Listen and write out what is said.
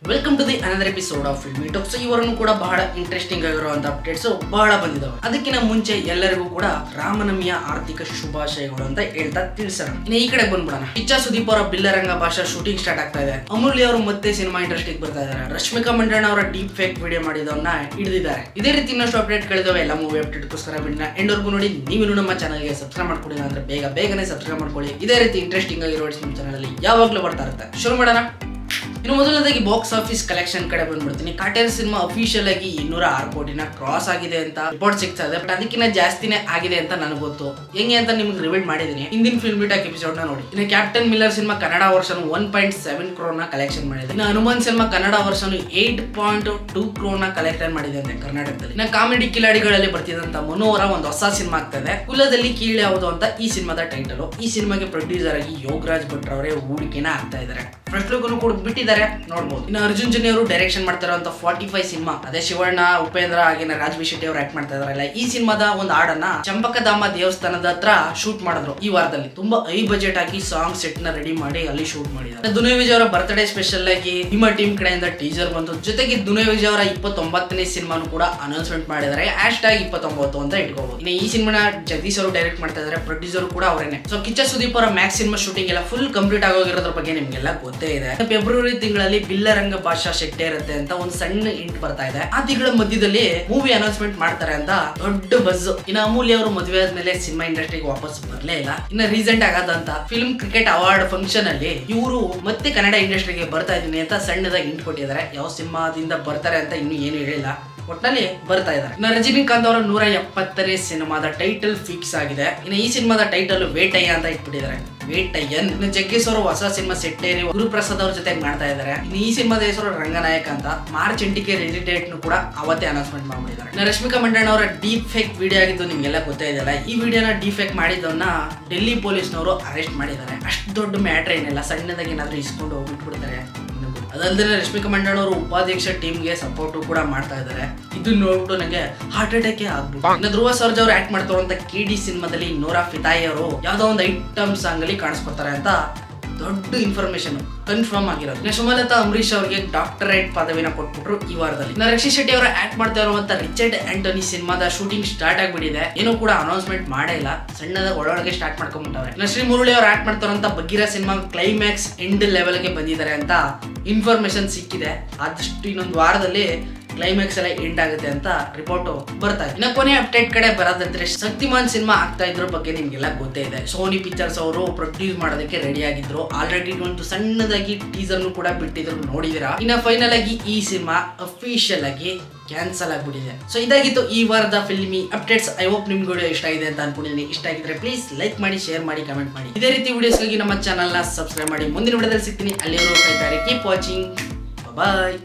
Welcome to the another episode of Filmy Talks. ಇವರನ್ನು ಕೂಡ ಬಹಳ ಇಂಟ್ರೆಸ್ಟಿಂಗ್ ಆಗಿರುವಂತಹ ಅಪ್ಡೇಟ್ಸ್ ಬಹಳ ಬಂದಿದ್ದಾವೆ. ಅದಕ್ಕಿಂತ ಮುಂಚೆ ಎಲ್ಲರಿಗೂ ಕೂಡ ರಾಮನವಮಿಯ ಆರ್ಥಿಕ ಶುಭಾಶಯಗಳು ಅಂತ ಹೇಳ್ತಾ ತಿಳಿಸೋಣ. ಇನ್ನು ಈ ಕಡೆ ಬಂದ್ಬಿಡೋಣ. ಕಿಚ್ಚ ಸುದೀಪ್ ಅವರ ಬಿಲ್ಲರಂಗ ಭಾಷಾ ಶೂಟಿಂಗ್ ಸ್ಟಾರ್ಟ್ ಆಗ್ತಾ ಇದೆ. ಅಮೂಲ್ಯ ಅವರು ಮತ್ತೆ ಸಿನಿಮಾ ಇಂಡಸ್ಟ್ರಿಗೆ ಬರ್ತಾ ಇದ್ದಾರೆ. ರಶ್ಮಿಕಾ ಮಂಡಣ್ಣ ಅವರ ಡೀಪ್ ಫೇಕ್ ವಿಡಿಯೋ ಮಾಡಿದವನ್ನ ಹಿಡಿದಿದ್ದಾರೆ. ಇದೇ ರೀತಿ ಇನ್ನಷ್ಟು ಅಪ್ಡೇಟ್ ಗಳಿದಾವೆ. ಎಲ್ಲ ಮೂವಿ ಅಪ್ಡೇಟ್ಗೋಸ್ಕರ ವಿಡಿಯೋನ ಎಂಡ್ವರೆಗೂ ನೋಡಿ. ನೀವು ನಮ್ಮ ಚಾನಲ್ಗೆ ಸಬ್ಸ್ಕ್ರೈಬ್ ಮಾಡ್ಕೊಂಡಿಲ್ಲ ಅಂದ್ರೆ ಬೇಗನೆ ಸಬ್ಸ್ಕ್ರೈಬ್ ಮಾಡ್ಕೊಳ್ಳಿ. ಇದೇ ರೀತಿ ಇಂಟ್ರೆಸ್ಟಿಂಗ್ ಆಗಿರೋ ನಮ್ಮ ಚಾನಲ್ ಅಲ್ಲಿ ಯಾವಾಗಲೂ ಬರ್ತಾ ಇರುತ್ತೆ. ಶುರು ಮಾಡೋಣ. ಇನ್ನು ಮೊದಲನೇದಾಗಿ ಬಾಕ್ಸ್ ಆಫೀಸ್ ಕಲೆಕ್ಷನ್ ಕಡೆ ಬಂದ್ಬಿಡ್ತೀನಿ. ಕಾಟೇರ್ ಸಿನಿಮಾ ಅಫಿಷಿಯಲ್ ಆಗಿ 206 ಕೋಟಿನ ಕ್ರಾಸ್ ಆಗಿದೆ ಅಂತ ರಿಪೋರ್ಟ್ ಸಿಗ್ತಾ ಇದೆ. ಬಟ್ ಅದಕ್ಕಿಂತ ಜಾಸ್ತಿನೇ ಆಗಿದೆ ಅಂತ ನನಗೆ ಗೊತ್ತು. ಹೆಂಗೆ ಅಂತ ನಿಮ್ಗೆ ರಿವೀಲ್ ಮಾಡಿದೀನಿ. ಹಿಂದಿನ ಫಿಲ್ಮ್ ಬಿಟಾಕ್ ಎಪಿಸೋಡ್ ನ ನೋಡಿ. ಇನ್ನು captain Miller cinema Kannada version 1.7 crore ನ ಕಲೆಕ್ಷನ್ ಮಾಡಿದೆ. ಇನ್ನು Hanuman cinema Kannada version 8.2 crore ನ ಕಲೆಕ್ಷನ್ ಮಾಡಿದೆ ಅಂತ ಕರ್ನಾಟಕದಲ್ಲಿ. ಇನ್ನು ಕಾಮಿಡಿ ಕಿಲಾಡಿಗಳಲ್ಲಿ ಬರ್ತಿದಂತ ಮನೋಹರ ಒಂದು ಹೊಸ ಸಿನಿಮಾ ಆಗ್ತಾ ಇದೆ. ಕುಲದಲ್ಲಿ ಕೀಳು ಯಾವುದು ಅಂತ ಈ ಸಿನಿಮಾದ ಟೈಟಲ್. ಈ ಸಿನಿಮಾಗೆ ಪ್ರೊಡ್ಯೂಸರ್ ಆಗಿ ಯೋಗರಾಜ್ ಭಟ್ ಅವರೇ ಹೂಡಿಕೆನ ಆಗ್ತಾ ಇದ್ದಾರೆ. ಫಸ್ಟ್ ಲುಕ್ ಕೂಡ ಬಿಟ್ಟಿದ್ದಾರೆ, ನೋಡಬಹುದು. ಇನ್ನು ಅರ್ಜುನ್ ಜನ್ಯ ಅವರು ಡೈರೆಕ್ಷನ್ ಮಾಡ್ತಾರಂತ 45 ಸಿನಿಮಾ, ಅದೇ ಶಿವಣ್ಣ, ಉಪೇಂದ್ರ ಹಾಗೆ ರಾಜ್ಬಿ ಶೆಟ್ಟಿ ಅವರು ಆಕ್ಟ್ ಮಾಡ್ತಾ ಇದಾರಲ್ಲ. ಈ ಸಿನಿಮಾದ ಒಂದು ಹಾಡನ್ನ ಚಂಪಕಧಾಮ ದೇವಸ್ಥಾನದ ಹತ್ರ ಶೂಟ್ ಮಾಡಿದ್ರು ಈ ವಾರದಲ್ಲಿ. ತುಂಬಾ ಹೈ ಬಜೆಟ್ ಆಗಿ ಸಾಂಗ್ ಸೆಟ್ ನ ರೆಡಿ ಮಾಡಿ ಅಲ್ಲಿ ಶೂಟ್ ಮಾಡಿದ್ದಾರೆ. ದುನಿಯಾ ವಿಜಯ್ ಅವರ ಬರ್ತ್ಡೇ ಸ್ಪೆಷಲ್ ಆಗಿ ನಿಮ್ಮ ಟೀಮ್ ಕಡೆಯಿಂದ ಟೀಸರ್ ಬಂತು. ಜೊತೆಗೆ ದುನಿಯಾ ವಿಜಯ್ ಅವರ 29ನೇ ಸಿನಿಮಾನು ಕೂಡ ಅನೌನ್ಸ್ಮೆಂಟ್ ಮಾಡಿದ್ದಾರೆ. #29 ಅಂತ ಇಟ್ಕೋಬಹುದು. ಇನ್ನು ಈ ಸಿನಿಮಾನ ಜಗದೀಶ್ ಅವರು ಡೈರೆಕ್ಟ್ ಮಾಡ್ತಾ ಇದ್ದಾರೆ. ಪ್ರೊಡ್ಯೂಸರ್ ಕೂಡ ಅವರೇನೆ. ಸೊ ಕಿಚ್ಚ ಸುದೀಪ್ ಅವರ ಮ್ಯಾಕ್ಸ್ ಸಿನಿಮಾ ಶೂಟಿಂಗ್ ಎಲ್ಲ ಫುಲ್ ಕಂಪ್ಲೀಟ್ ಆಗೋಗಿರೋದ್ರ ಬಗ್ಗೆ ನಿಮ್ಗೆಲ್ಲ ಗೊತ್ತೇ ಇದೆ. ಫೆಬ್ರವರಿ ತಿಂಗಳಲ್ಲಿ ಬಿಲ್ಲರಂಗ ಭಾಷಾ ಶೆಟ್ಟೆ ಇರುತ್ತೆ ಅಂತ ಒಂದು ಸಣ್ಣ ಇಂಟ್ ಬರ್ತಾ ಇದೆ. ಆ ತಿಂಗಳ ಮಧ್ಯದಲ್ಲಿ ಮೂವಿ ಅನೌನ್ಸ್ಮೆಂಟ್ ಮಾಡ್ತಾರೆ ಅಂತ ದೊಡ್ಡ ಬಜ್. ಇನ್ನು ಅಮೂಲ್ಯ ಅವರು ಮದುವೆ ಆದ್ಮೇಲೆ ಸಿನಿಮಾ ಇಂಡಸ್ಟ್ರಿಗೆ ವಾಪಸ್ ಬರ್ಲೇ ಇಲ್ಲ. ಇನ್ನು ರೀಸೆಂಟ್ ಆಗಾದಂತ ಫಿಲ್ಮ್ ಕ್ರಿಕೆಟ್ ಅವಾರ್ಡ್ ಫಂಕ್ಷನ್ ಅಲ್ಲಿ ಇವರು ಮತ್ತೆ ಕನ್ನಡ ಇಂಡಸ್ಟ್ರಿಗೆ ಬರ್ತಾ ಇದೀನಿ ಅಂತ ಸಣ್ಣದಾಗಿ ಇಂಟ್ ಕೊಟ್ಟಿದ್ದಾರೆ. ಯಾವ ಸಿನಿಮಾದಿಂದ ಬರ್ತಾರೆ ಅಂತ ಇನ್ನು ಏನು ಹೇಳಿಲ್ಲ, ಒಟ್ಟಿನಲ್ಲಿ ಬರ್ತಾ ಇದ್ದಾರೆ. ಇನ್ನು ರಜನಿಕಾಂತ್ ಅವರ 170ನೇ ಸಿನಿಮಾದ ಟೈಟಲ್ ಫಿಕ್ಸ್ ಆಗಿದೆ. ಇನ್ನು ಈ ಸಿನಿಮಾದ ಟೈಟಲ್ ವೇಟಯ್ಯ ಅಂತ ಇಟ್ಬಿಟ್ಟಿದ್ದಾರೆ. ವೇಟಯ್ಯನ್. ಇನ್ನು ಜಗ್ಗೇಶ್ ಅವರು ಹೊಸ ಸಿನಿಮಾ ಸೆಟ್ಟೇರಿ ಗುರುಪ್ರಸಾದ್ ಅವ್ರ ಜೊತೆ ಮಾಡ್ತಾ ಇದ್ದಾರೆ. ಇನ್ನು ಈ ಸಿನಿಮಾದ ಹೆಸರು ರಂಗನಾಯಕ ಅಂತ. ಮಾರ್ಚ್ 8ಕ್ಕೆ ರಿಲೀಸ್ ಡೇಟ್ ಕೂಡ ಅವತ್ತೇ ಅನೌನ್ಸ್ಮೆಂಟ್ ಮಾಡಿದ್ದಾರೆ. ಇನ್ನು ರಶ್ಮಿಕಾ ಮಂಡಣ್ಣ ಅವರ ಡೀಪ್ ಫೇಕ್ ವಿಡಿಯೋ ಆಗಿದ್ದು ನಿಮ್ಗೆಲ್ಲ ಗೊತ್ತೇ ಇದೆಯಲ್ಲ. ಈ ವಿಡಿಯೋನ ಡೀಪ್ ಫೇಕ್ ಮಾಡಿದವನ್ನ ಡೆಲ್ಲಿ ಪೊಲೀಸ್ನವರು ಅರೆಸ್ಟ್ ಮಾಡಿದ್ದಾರೆ. ಅಷ್ಟು ದೊಡ್ಡ ಮ್ಯಾಟ್ರ್ ಏನಿಲ್ಲ, ಸಣ್ಣದಾಗಿ ಏನಾದ್ರು ಇಸ್ಕೊಂಡು ಹೋಗ್ಬಿಟ್ಬಿಡ್ತಾರೆ. ಅದಲ್ಲದೆ ರಶ್ಮಿಕಾ ಮಂಡಣ್ಣ ಅವರು ಉಪಾಧ್ಯಕ್ಷ ಟೀಮ್ಗೆ ಸಪೋರ್ಟ್ ಕೂಡ ಮಾಡ್ತಾ ಇದ್ದಾರೆ. ಇದನ್ನ ನೋಡ್ಬಿಟ್ಟು ನನಗೆ ಹಾರ್ಟ್ ಅಟ್ಯಾಕ್ ಆಗ್ಬಿಟ್ಟು. ಇನ್ನು ಧ್ರುವ ಸರ್ಜಾ ಅವರು ಆಕ್ಟ್ ಮಾಡ್ತಾರಂತ KD ಸಿನಿಮಾದಲ್ಲಿ ನೋರಾ ಫಿತಾಯಿ ಅವರು ಯಾವ್ದೋ ಒಂದು ಐಟಮ್ ಸಾಂಗ್ ಅಲ್ಲಿ ಕಾಣಿಸ್ಕೊತಾರೆ ಅಂತ ದೊಡ್ಡ ಇನ್ಫಾರ್ಮೇಶನ್ ಕನ್ಫರ್ಮ್ ಆಗಿರೋದು. ಇನ್ನು ಸುಮಲತಾ ಅಂಬರೀಶ್ ಅವರಿಗೆ ಡಾಕ್ಟರೇಟ್ ಪದವಿನ ಕೊಟ್ಬಿಟ್ರು ಈ ವಾರದಲ್ಲಿ. ಇನ್ನು ರಕ್ಷಿತ್ ಶೆಟ್ಟಿ ಅವರ ಆಕ್ಟ್ ಮಾಡ್ತಾ ಇರುವಂತ ರಿಚರ್ಡ್ ಆಂಟೋನಿ ಸಿನಿಮಾದ ಶೂಟಿಂಗ್ ಸ್ಟಾರ್ಟ್ ಆಗ್ಬಿಟ್ಟಿದೆ. ಏನೂ ಕೂಡ ಅನೌನ್ಸ್ಮೆಂಟ್ ಮಾಡೇ ಇಲ್ಲ, ಸಣ್ಣದ ಒಳಗೆ ಸ್ಟಾರ್ಟ್ ಮಾಡ್ಕೊಂಡ್ಬಿಟ್ಟವ್ರೆ. ಇನ್ನು ಶ್ರೀ ಮುರಳಿ ಅವರು ಆಕ್ಟ್ ಮಾಡ್ತಾ ಇರುವಂತ ಬಗೀರಾ ಸಿನಿಮಾ ಕ್ಲೈಮ್ಯಾಕ್ಸ್ ಎಂಡ್ ಲೆವೆಲ್ಗೆ ಬಂದಿದ್ದಾರೆ ಅಂತ ಇನ್ಫಾರ್ಮೇಶನ್ ಸಿಕ್ಕಿದೆ. ಆದಷ್ಟು ಇನ್ನೊಂದು ವಾರದಲ್ಲಿ ಕ್ಲೈಮ್ಯಾಕ್ಸ್ ಎಲ್ಲ ಎಂಡ್ ಆಗುತ್ತೆ ಅಂತ ರಿಪೋರ್ಟ್ ಬರ್ತಾ ಇದೆ. ಇನ್ನು ಕೊನೆ ಅಪ್ಡೇಟ್ ಕಡೆ ಬರೋದಂದ್ರೆ ಶಕ್ತಿಮಾನ್ ಸಿನಿಮಾ ಆಗ್ತಾ ಇದ್ರ ಬಗ್ಗೆ ನಿಮ್ಗೆಲ್ಲ ಗೊತ್ತೇ ಇದೆ. ಸೋನಿ ಪಿಕ್ಚರ್ಸ್ ಅವರು ಪ್ರೊಡ್ಯೂಸ್ ಮಾಡೋದಕ್ಕೆ ರೆಡಿ ಆಗಿದ್ರು. ಆಲ್ರೆಡಿ ಒಂದು ಸಣ್ಣದಾಗಿ ಟೀಸರ್ ಕೂಡ ಬಿಟ್ಟಿದ್ರು, ನೋಡಿದಿರಾ. ಇನ್ನು ಫೈನಲ್ ಆಗಿ ಈ ಸಿನಿಮಾ ಅಫಿಷಿಯಲ್ ಆಗಿ ಕ್ಯಾನ್ಸಲ್ ಆಗ್ಬಿಟ್ಟಿದೆ. ಸೊ ಇದಾಗಿತ್ತು ಈ ವಾರದ ಫಿಲ್ಮಿ ಅಪ್ಡೇಟ್ಸ್. ಐ ಹೋಪ್ ನಿಮ್ಗೆ ವಿಡಿಯೋ ಇಷ್ಟ ಇದೆ ಅಂತ ಅನ್ಕೊಂಡಿದ್ದೀನಿ. ಇಷ್ಟ ಆಗಿದ್ರೆ ಪ್ಲೀಸ್ ಲೈಕ್ ಮಾಡಿ, ಶೇರ್ ಮಾಡಿ, ಕಮೆಂಟ್ ಮಾಡಿ. ಇದೇ ರೀತಿ ವಿಡಿಯೋಸ್ಗಾಗಿ ನಮ್ಮ ಚಾನಲ್ನ ಸಬ್ಸ್ಕ್ರೈಬ್ ಮಾಡಿ. ಮುಂದಿನ ವಿಡಿಯೋದಲ್ಲಿ ಸಿಗ್ತೀನಿ. ಅಲ್ಲಿವರೆಗೂ ಕಾಯ್ತಾರೆ. Keep watching. ಬಾಯ್.